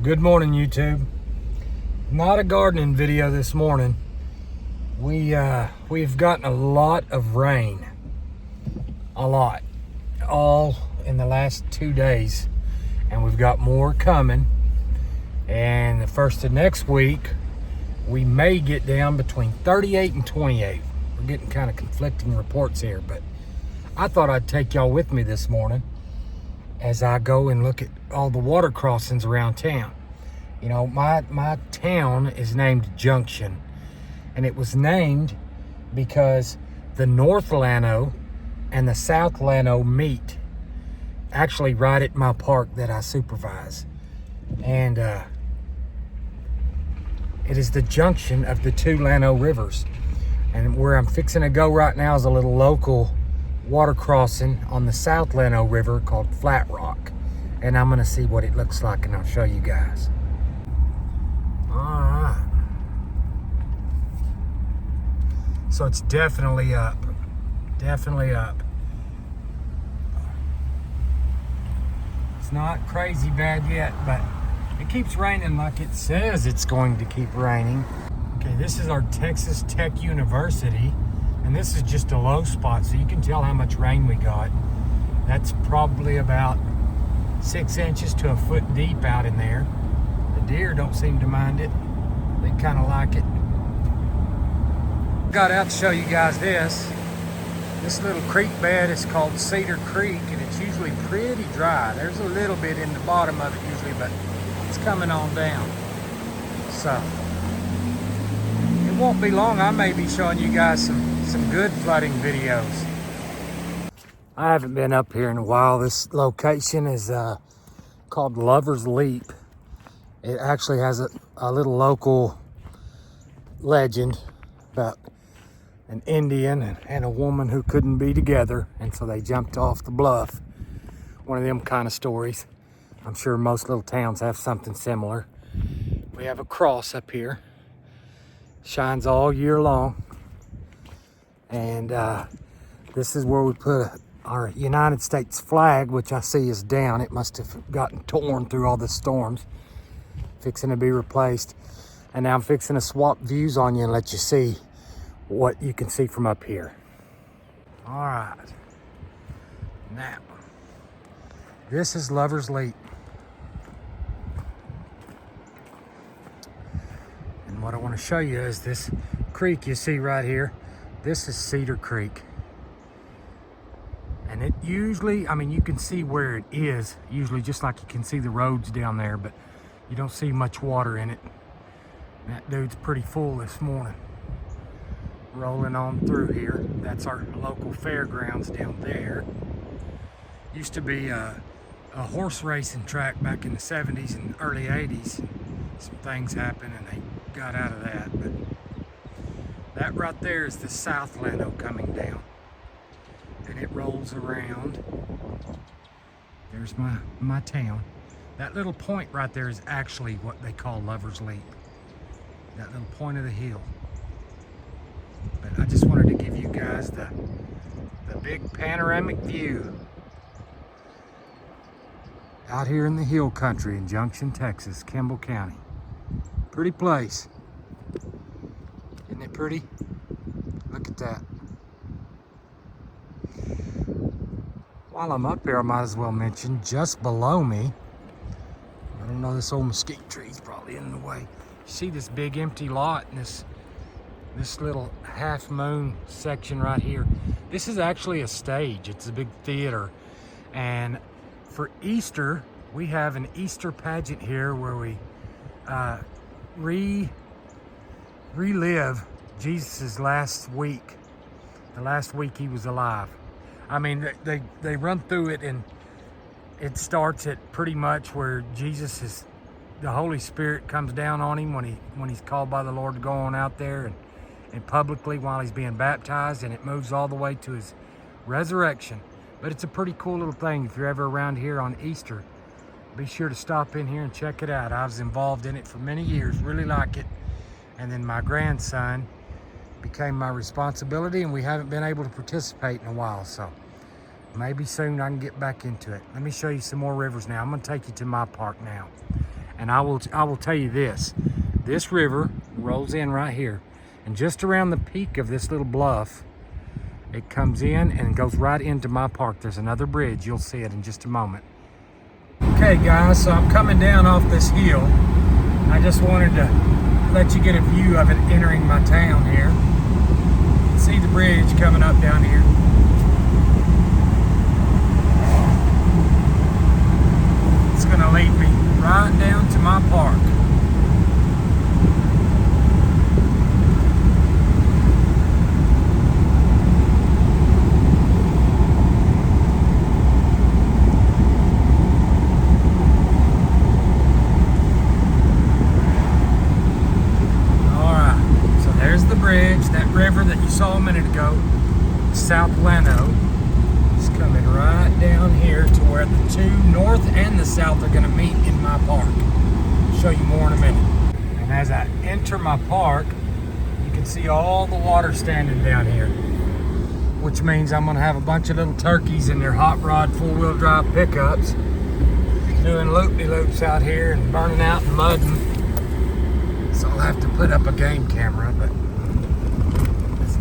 Good morning, YouTube. Not a gardening video this morning. We've gotten a lot of rain. A lot. All in the last 2 days. And we've got more coming. And the first of next week, we may get down between 38 and 28. We're getting kind of conflicting reports here, but I thought I'd take y'all with me this morning as I go and look at all the water crossings around town. You know, my town is named Junction, and it was named because the North Lano and the South Lano meet actually right at my park that I supervise. And it is the junction of the two Lano rivers. And where I'm fixing to go right now is a little local water crossing on the South Lano River called Flat Rock. And I'm gonna see what it looks like, and I'll show you guys. All right. So it's definitely up. Definitely up. It's not crazy bad yet, but it keeps raining like it says it's going to keep raining. Okay, this is our Texas Tech University, and this is just a low spot, so you can tell how much rain we got. That's probably about 6 inches to a foot deep out in there. The deer don't seem to mind it. They kind of like it. Got out to show you guys this. This little creek bed is called Cedar Creek, and it's usually pretty dry. There's a little bit in the bottom of it usually, but it's coming on down. So it won't be long. I may be showing you guys some good flooding videos. I haven't been up here in a while. This location is called Lover's Leap. It actually has a little local legend about an Indian and a woman who couldn't be together, and so they jumped off the bluff. One of them kind of stories. I'm sure most little towns have something similar. We have a cross up here. Shines all year long. And this is where we put our United States flag, which I see is down. It must have gotten torn through all the storms. Fixing to be replaced. And now I'm fixing to swap views on you and let you see what you can see from up here. All right. Now, this is Lover's Leap. And what I want to show you is this creek you see right here. This is Cedar Creek. And it usually, I mean, you can see where it is, usually just like you can see the roads down there, but you don't see much water in it. And that dude's pretty full this morning. Rolling on through here. That's our local fairgrounds down there. Used to be a horse racing track back in the 70s and early 80s. Some things happened and they got out of that. But that right there is the South Lano coming down. And it rolls around. There's my town. That little point right there is actually what they call Lover's Leap. That little point of the hill. But I just wanted to give you guys the big panoramic view out here in the hill country in Junction, Texas, Kimball County. Pretty place. Isn't it pretty? Look at that. While I'm up here, I might as well mention just below me, I don't know, this old mesquite tree is probably in the way. You see this big empty lot and this little half moon section right here. This is actually a stage. It's a big theater. And for Easter, we have an Easter pageant here where we relive Jesus' last week. The last week he was alive. I mean, they run through it, and it starts at pretty much where the Holy Spirit comes down on him when he's called by the Lord to go on out there and publicly while he's being baptized, and it moves all the way to his resurrection. But it's a pretty cool little thing. If you're ever around here on Easter, be sure to stop in here and check it out. I was involved in it for many years, really like it. And then my grandson became my responsibility, and we haven't been able to participate in a while, so maybe soon I can get back into it. Let me show you some more rivers now. I'm gonna take you to my park now. And I will tell you this. This river rolls in right here. And just around the peak of this little bluff, it comes in and goes right into my park. There's another bridge. You'll see it in just a moment. Okay, guys, so I'm coming down off this hill. I just wanted to let you get a view of it entering my town here. See the bridge coming up down here. It's gonna lead me right down to my park. That river that you saw a minute ago, South Lano, is coming right down here to where the two, north and the south, are going to meet in my park. I'll show you more in a minute. And as I enter my park, you can see all the water standing down here, which means I'm going to have a bunch of little turkeys in their hot rod four-wheel drive pickups doing loop-de-loops out here and burning out and mudding. So I'll have to put up a game camera, but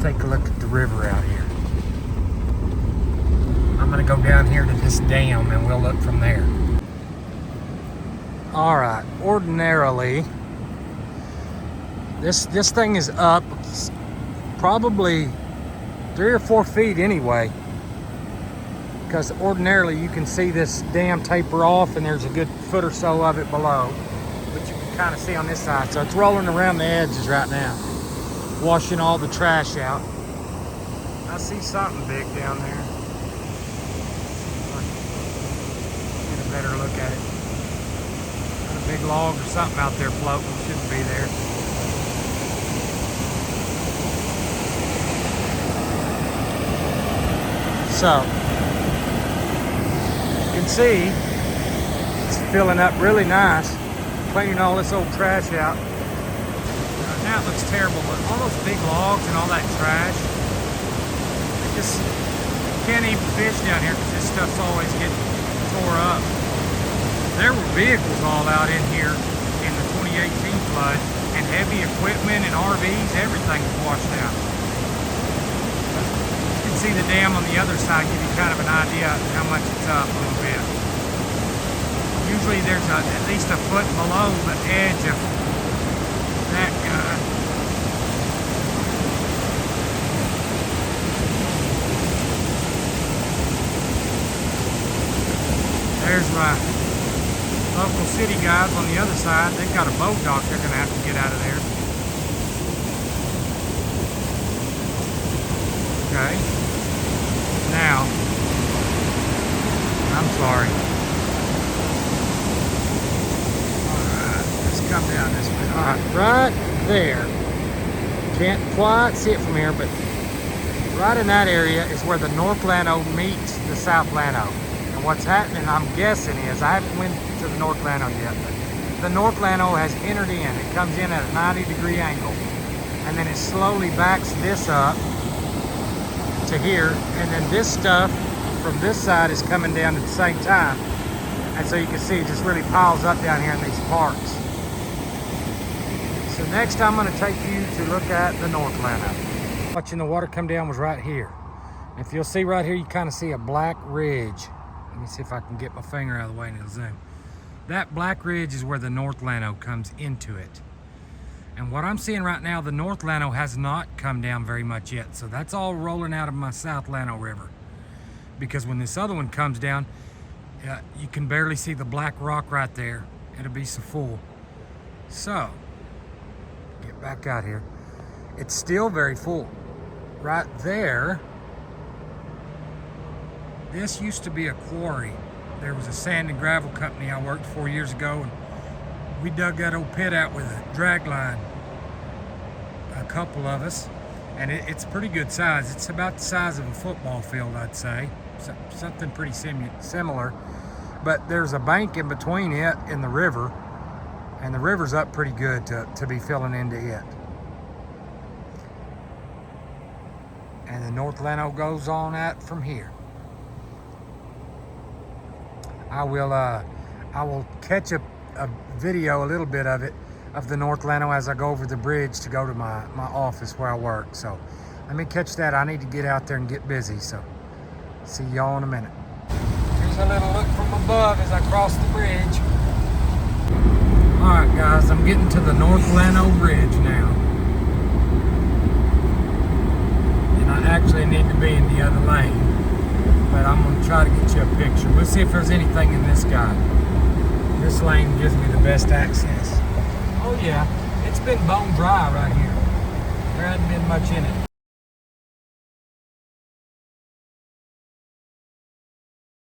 take a look at the river out here. I'm gonna go down here to this dam and we'll look from there. All right, ordinarily, this thing is up probably 3 or 4 feet anyway, because ordinarily you can see this dam taper off and there's a good foot or so of it below, but you can kind of see on this side. So it's rolling around the edges right now, washing all the trash out. I see something big down there. Get a better look at it. Got a big log or something out there floating. Shouldn't be there. So, you can see it's filling up really nice, cleaning all this old trash out. Now it looks terrible, but all those big logs and all that trash, just can't even fish down here because this stuff's always getting tore up. There were vehicles all out in here in the 2018 flood, and heavy equipment and RVs, everything was washed out. You can see the dam on the other side, give you kind of an idea of how much it's up a little bit. Usually there's at least a foot below the edge of that guy. There's my local city guys on the other side. They've got a boat dock they're gonna have to get out of there. Okay. Now, I'm sorry. Come down this way. All right, right there. Can't quite see it from here, but right in that area is where the North Lano meets the South Lano. And what's happening, I'm guessing, is I haven't went to the North Lano yet, but the North Lano has entered in. It comes in at a 90-degree angle, and then it slowly backs this up to here, and then this stuff from this side is coming down at the same time. And so you can see it just really piles up down here in these parks. So next I'm going to take you to look at the North Lano. Watching the water come down was right here. If you'll see right here, you kind of see a black ridge. Let me see if I can get my finger out of the way and it'll zoom. That black ridge is where the North Lano comes into it. And what I'm seeing right now, the North Lano has not come down very much yet. So that's all rolling out of my South Lano River. Because when this other one comes down, you can barely see the black rock right there. It'll be so full. So, get back out here. It's still very full. Right there, this used to be a quarry. There was a sand and gravel company I worked for years ago, and we dug that old pit out with a drag line, a couple of us, and it's pretty good size. It's about the size of a football field, I'd say. Something pretty similar, but there's a bank in between it and the river, and the river's up pretty good to be filling into it. And the North Lano goes on out from here. I will catch a a video, a little bit of it, of the North Lano as I go over the bridge to go to my office where I work. So let me catch that. I need to get out there and get busy. So see y'all in a minute. Here's a little look from above as I cross the bridge. All right, guys, I'm getting to the North Lano Bridge now. And I actually need to be in the other lane. But I'm going to try to get you a picture. We'll see if there's anything in this guy. This lane gives me the best access. Oh yeah, it's been bone dry right here. There hasn't been much in it.